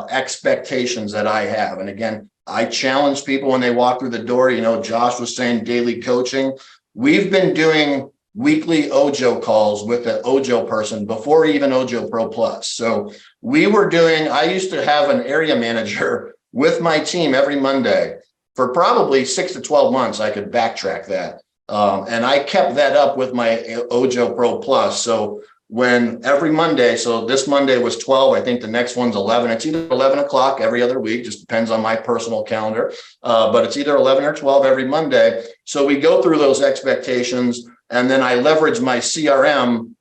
expectations that I have. And again, I challenge people when they walk through the door. Josh was saying daily coaching. We've been doing weekly Ojo calls with the Ojo person before even Ojo Pro Plus. So I used to have an area manager with my team every Monday for probably 6 to 12 months. I could backtrack that. And I kept that up with my Ojo Pro Plus. So when every Monday, so this Monday was 12, I think the next one's 11. It's either 11 o'clock every other week, just depends on my personal calendar. But it's either 11 or 12 every Monday. So we go through those expectations, and then I leverage my CRM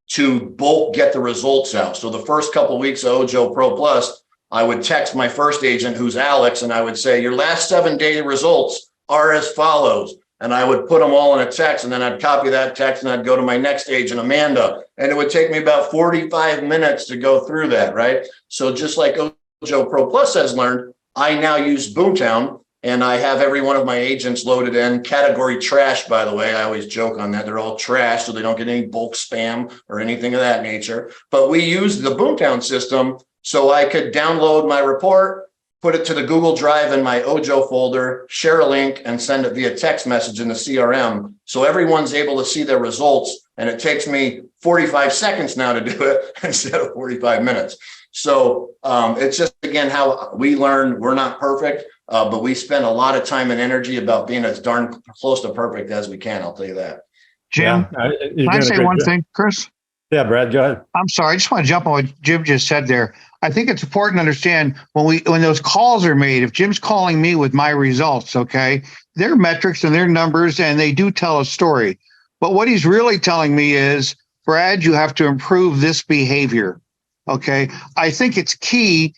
to bulk get the results out. So the first couple of weeks of Ojo Pro Plus, I would text my first agent, who's Alex, and I would say, your last 7-day results are as follows. And I would put them all in a text, and then I'd copy that text and I'd go to my next agent, Amanda. And it would take me about 45 minutes to go through that, right? So just like Ojo Pro Plus has learned, I now use Boomtown, and I have every one of my agents loaded in. Category trash, by the way. I always joke on that. They're all trash, so they don't get any bulk spam or anything of that nature. But we use the Boomtown system so I could download my report, put it to the Google Drive in my Ojo folder, share a link, and send it via text message in the CRM. So everyone's able to see their results. And it takes me 45 seconds now to do it instead of 45 minutes. So it's just, again, how we learn. We're not perfect, but we spend a lot of time and energy about being as darn close to perfect as we can. I'll tell you that. Jim, can I say one thing, Chris? Yeah, Brad, go ahead. I'm sorry. I just want to jump on what Jim just said there. I think it's important to understand when those calls are made, if Jim's calling me with my results, okay, they're metrics and they're numbers, and they do tell a story. But what he's really telling me is, Brad, you have to improve this behavior. Okay. I think it's key.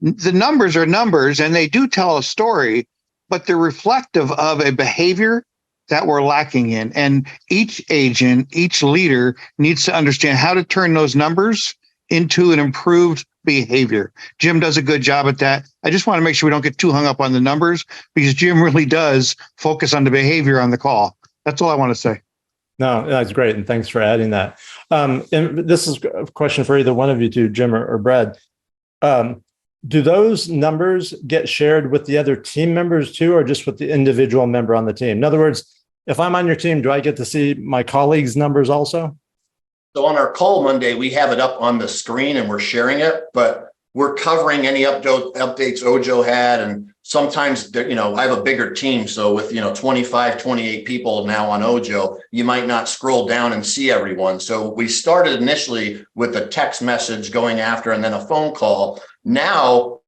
The numbers are numbers and they do tell a story, but they're reflective of a behavior that we're lacking in. And each agent, each leader needs to understand how to turn those numbers into an improved behavior. Jim does a good job at that. I just want to make sure we don't get too hung up on the numbers, because Jim really does focus on the behavior on the call. That's all I want to say. No, that's great. And thanks for adding that. And this is a question for either one of you two, Jim or Brad. Do those numbers get shared with the other team members too, or just with the individual member on the team? In other words, if I'm on your team, do I get to see my colleagues' numbers also? So on our call Monday, we have it up on the screen and we're sharing it, but we're covering any updates Ojo had. And sometimes, I have a bigger team. So with, 25, 28 people now on Ojo, you might not scroll down and see everyone. So we started initially with a text message going after and then a phone call. Now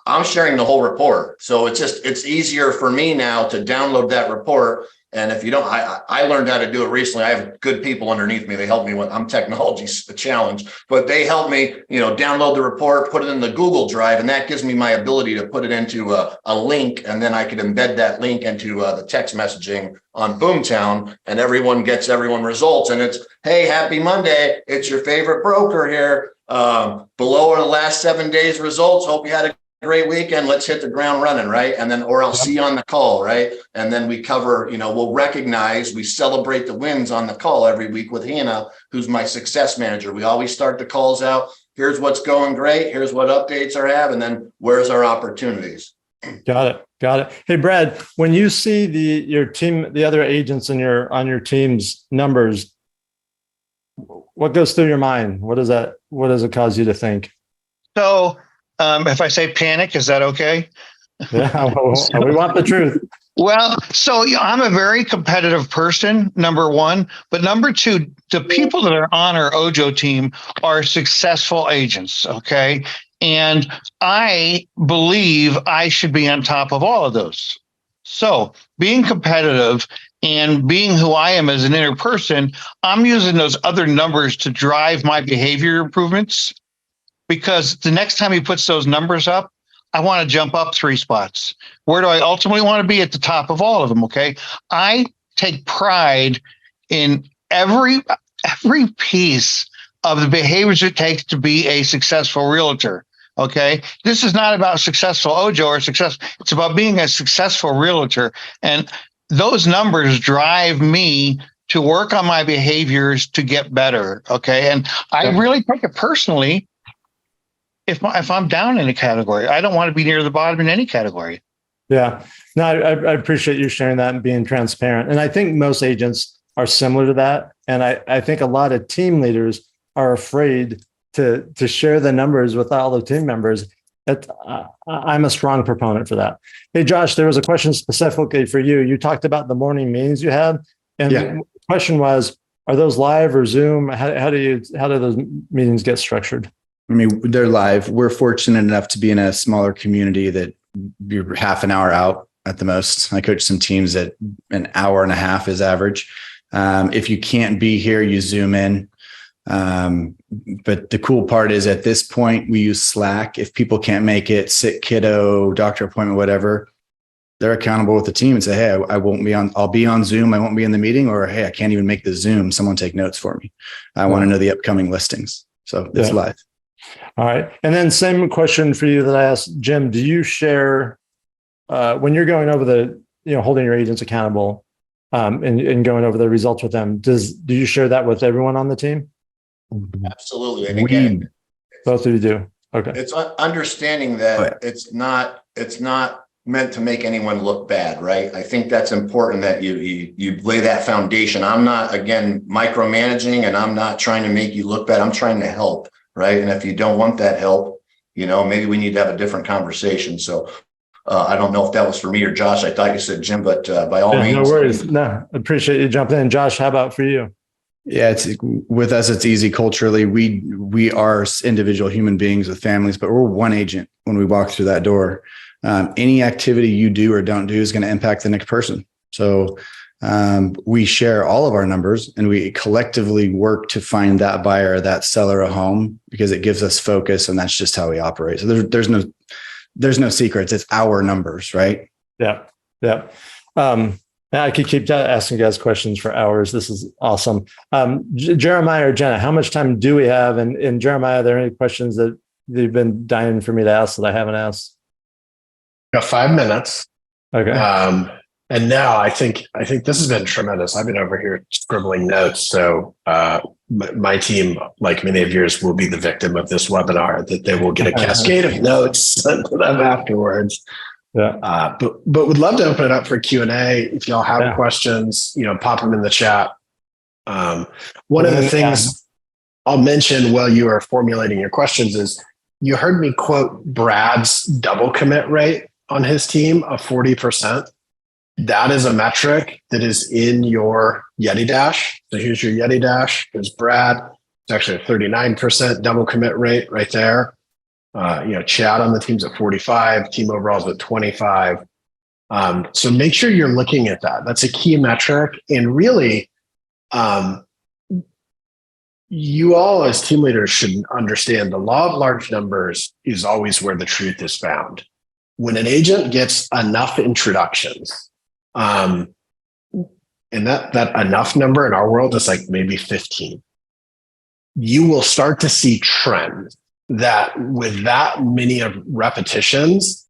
I'm sharing the whole report. So it's easier for me now to download that report. And if you don't, I learned how to do it recently. I have good people underneath me. They help me when I'm technology's a challenge, but they help me, download the report, put it in the Google Drive, and that gives me my ability to put it into a link, and then I could embed that link into the text messaging on Boomtown, and everyone gets results. And it's, hey, happy Monday. It's your favorite broker here. Below are the last 7 days results. Hope you had a great weekend. Let's hit the ground running, right? And then, or I'll see you on the call, right? And then we cover, we'll recognize, we celebrate the wins on the call every week with Hannah, who's my success manager. We always start the calls out. Here's what's going great. Here's what updates are have, and then where's our opportunities. Got it. Hey, Brad, when you see your team, the other agents on your team's numbers, what goes through your mind? What does it cause you to think? So if I say panic, is that okay? Yeah, we want the truth. Well, so I'm a very competitive person, number one. But number two, the people that are on our Ojo team are successful agents. Okay. And I believe I should be on top of all of those. So being competitive and being who I am as an inner person, I'm using those other numbers to drive my behavior improvements, because the next time he puts those numbers up, I want to jump up 3 spots. Where do I ultimately want to be? At the top of all of them. Okay. I take pride in every piece of the behaviors it takes to be a successful realtor. Okay. This is not about successful Ojo or success. It's about being a successful realtor. And those numbers drive me to work on my behaviors to get better. Okay. And I really take it personally. If I'm down in a category, I don't want to be near the bottom in any category. Yeah. No, I appreciate you sharing that and being transparent. And I think most agents are similar to that. And I think a lot of team leaders are afraid to share the numbers with all the team members. I'm a strong proponent for that. Hey, Josh, there was a question specifically for you. You talked about the morning meetings you had. And the question was, are those live or Zoom? How do those meetings get structured? I mean, they're live. We're fortunate enough to be in a smaller community that you're half an hour out at the most. I coach some teams that an hour and a half is average. If you can't be here, you Zoom in. But the cool part is at this point, we use Slack. If people can't make it, sick kiddo, doctor appointment, whatever, they're accountable with the team and say, hey, I'll be on Zoom. I won't be in the meeting, or, hey, I can't even make the Zoom. Someone take notes for me. I want to know the upcoming listings. So it's live. All right. And then same question for you that I asked Jim. Do you share when you're going over holding your agents accountable and going over the results with them, do you share that with everyone on the team? Absolutely. And again, both of you do. Okay. It's understanding that it's not meant to make anyone look bad, right? I think that's important that you lay that foundation. I'm not, again, micromanaging, and I'm not trying to make you look bad. I'm trying to help. Right. And if you don't want that help, maybe we need to have a different conversation. So I don't know if that was for me or Josh. I thought you said Jim, but by all means. No worries. No, appreciate you jumping in. Josh, how about for you? Yeah, with us, it's easy culturally. We are individual human beings with families, but we're one agent when we walk through that door. Any activity you do or don't do is going to impact the next person. So we share all of our numbers, and we collectively work to find that buyer, that seller a home, because it gives us focus, and that's just how we operate. So there's no secrets. It's our numbers, right? Yeah. I could keep asking you guys questions for hours. This is awesome. Jeremiah or Jenna, how much time do we have? And Jeremiah, are there any questions that you've been dying for me to ask that I haven't asked? Got 5 minutes. Okay. And now I think this has been tremendous. I've been over here scribbling notes. So my team, like many of yours, will be the victim of this webinar, that they will get a cascade of notes sent to them afterwards. Yeah. But would love to open it up for Q&A. If y'all have questions, pop them in the chat. One of the things I'll mention while you are formulating your questions is you heard me quote Brad's double commit rate on his team of 40%. That is a metric that is in your Yeti Dash. So here's your Yeti Dash. Here's Brad. It's actually a 39% double commit rate right there. Chad on the team's at 45, team overall is at 25. So make sure you're looking at that. That's a key metric. And really, you all as team leaders should understand the law of large numbers is always where the truth is found. When an agent gets enough introductions, and that enough number in our world is like maybe 15, you will start to see trends. that with that many of repetitions,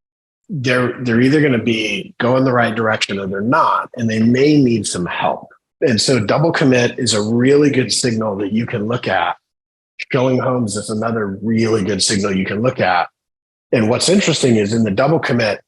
they're either going to be go in the right direction or they're not, and they may need some help. And so double commit is a really good signal that you can look at. Showing homes is another really good signal you can look at. And what's interesting is in the double commit,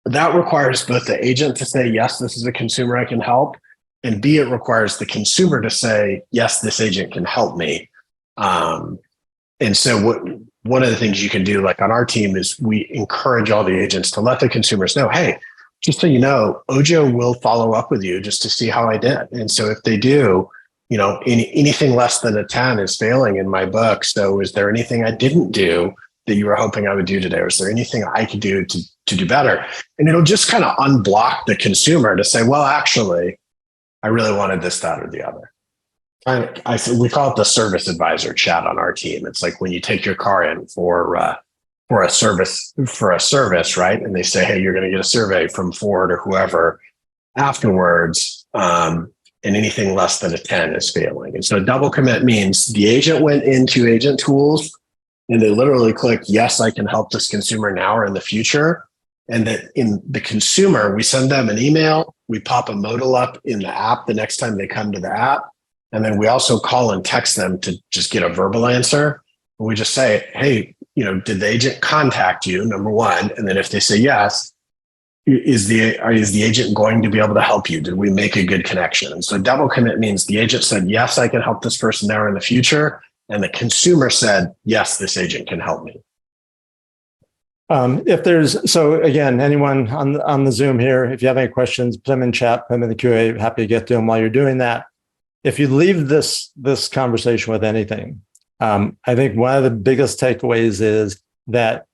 that requires both the agent to say, yes, this is a consumer I can help. And B, it requires the consumer to say, yes, this agent can help me. And so one of the things you can do, like on our team, is we encourage all the agents to let the consumers know, hey, just so you know, Ojo will follow up with you just to see how I did. And so if they do, you know, anything less than a 10 is failing in my book. So is there anything I didn't do that you were hoping I would do today? Or is there anything I could do to do better? And it'll just kind of unblock the consumer to say, well, actually, I really wanted this, that, or the other. We call it the service advisor chat on our team. It's like when you take your car in for a service, right? And they say, hey, you're going to get a survey from Ford or whoever afterwards. And anything less than a 10 is failing. And so double commit means the agent went into agent tools and they literally click, yes, I can help this consumer now or in the future. And that in the consumer, we send them an email, we pop a modal up in the app the next time they come to the app. And then we also call and text them to just get a verbal answer. And we just say, hey, you know, did the agent contact you? Number one. And then if they say yes, is the agent going to be able to help you? Did we make a good connection? And so double commit means the agent said, yes, I can help this person now or in the future. And the consumer said, yes, this agent can help me. So again, anyone on the Zoom here, if you have any questions, put them in chat, put them in the QA. Happy to get to them while you're doing that. If you leave this conversation with anything, I think one of the biggest takeaways is that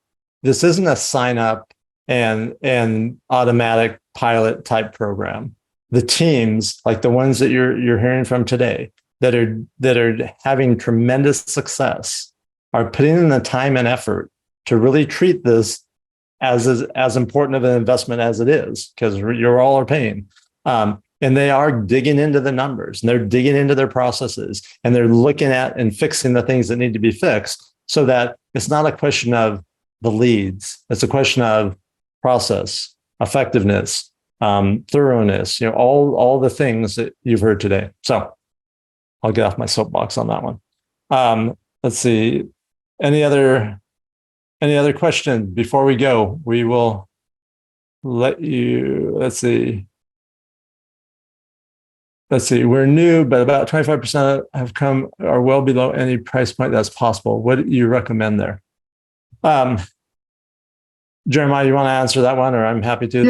this isn't a sign up and automatic pilot type program. The teams, like the ones that you're hearing from today, that are having tremendous success, are putting in the time and effort to really treat this as important of an investment as it is, because you're all are paying. And they are digging into the numbers and they're digging into their processes and they're looking at and fixing the things that need to be fixed so that it's not a question of the leads. It's a question of process, effectiveness, thoroughness, you know, all the things that you've heard today. So I'll get off my soapbox on that one. Let's see. Any other questions before we go? We will let you, let's see. We're new, but about 25% have come are well below any price point that's possible. What do you recommend there? Jeremiah, you want to answer that one, or I'm happy to?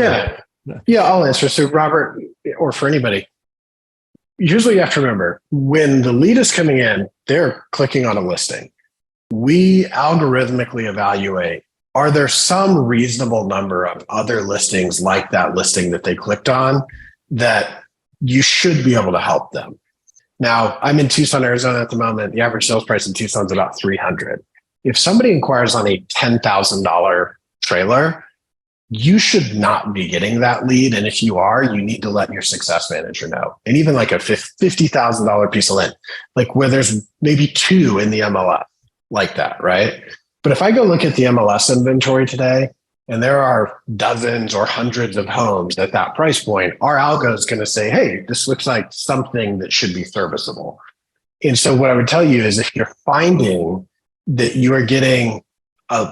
Yeah, I'll answer. So Robert, or for anybody, here's what you have to remember. When the lead is coming in, they're clicking on a listing. We algorithmically evaluate, are there some reasonable number of other listings like that listing that they clicked on that you should be able to help them? Now, I'm in Tucson, Arizona at the moment. The average sales price in Tucson is about $300. If somebody inquires on a $10,000 trailer, you should not be getting that lead. And if you are, you need to let your success manager know. And even like a $50,000 piece of land, like where there's maybe two in the MLS like that, right? But if I go look at the MLS inventory today, and there are dozens or hundreds of homes at that price point, our algo is going to say, hey, this looks like something that should be serviceable. And so what I would tell you is if you're finding that you are getting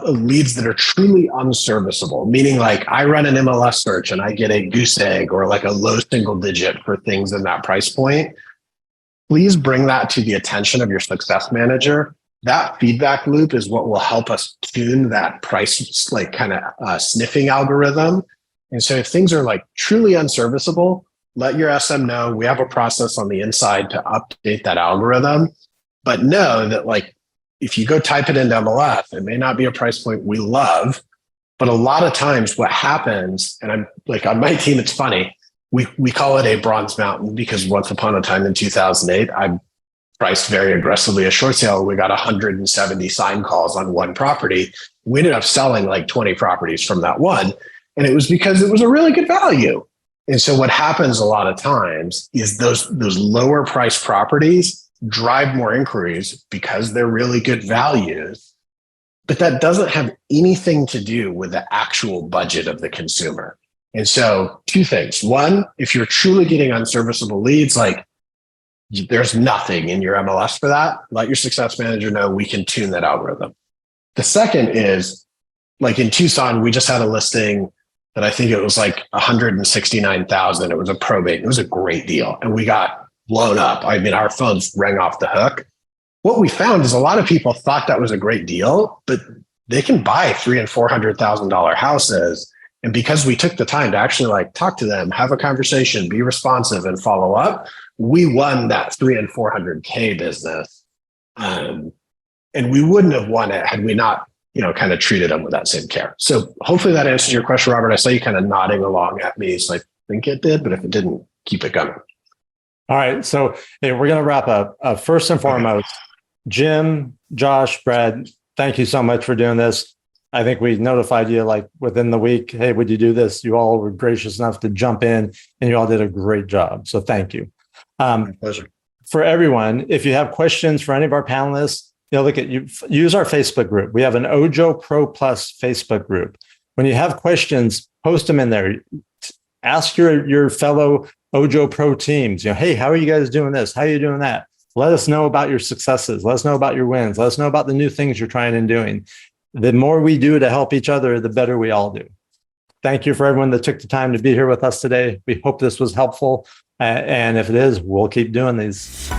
leads that are truly unserviceable, meaning like I run an MLS search and I get a goose egg or like a low single digit for things in that price point, please bring that to the attention of your success manager. That feedback loop is what will help us tune that price, like kind of sniffing algorithm. And so if things are like truly unserviceable, let your SM know. We have a process on the inside to update that algorithm, but know that like, if you go type it into MLS, it may not be a price point we love, but a lot of times what happens, and I'm like on my team, it's funny, we call it a bronze mountain because once upon a time in 2008, I priced very aggressively a short sale. We got 170 sign calls on one property. We ended up selling like 20 properties from that one. And it was because it was a really good value. And so what happens a lot of times is those lower price properties drive more inquiries because they're really good values. but that doesn't have anything to do with the actual budget of the consumer. And so two things. One, if you're truly getting unserviceable leads, like there's nothing in your MLS for that. Let your success manager know we can tune that algorithm. The second is like in Tucson, we just had a listing that I think it was like 169,000. It was a probate. It was a great deal. And we got blown up. I mean, our phones rang off the hook. What we found is a lot of people thought that was a great deal, but they can buy $300,000 and $400,000 houses. And because we took the time to actually like talk to them, have a conversation, be responsive and follow up, we won that 300 and 400K business. And we wouldn't have won it had we not, kind of treated them with that same care. So hopefully that answers your question, Robert. I saw you kind of nodding along at me. So I think it did, but if it didn't, keep it going. All right. So hey, we're going to wrap up. First and foremost, Jim, Josh, Brad, thank you so much for doing this. I think we notified you like within the week, hey, would you do this? You all were gracious enough to jump in and you all did a great job. So thank you. My pleasure. For everyone, if you have questions for any of our panelists, look at you, use our Facebook group. We have an Ojo Pro Plus Facebook group. When you have questions, post them in there. Ask your fellow Ojo Pro teams, hey, how are you guys doing this? How are you doing that? Let us know about your successes. Let us know about your wins. Let us know about the new things you're trying and doing. The more we do to help each other, the better we all do. Thank you for everyone that took the time to be here with us today. We hope this was helpful. And if it is, we'll keep doing these.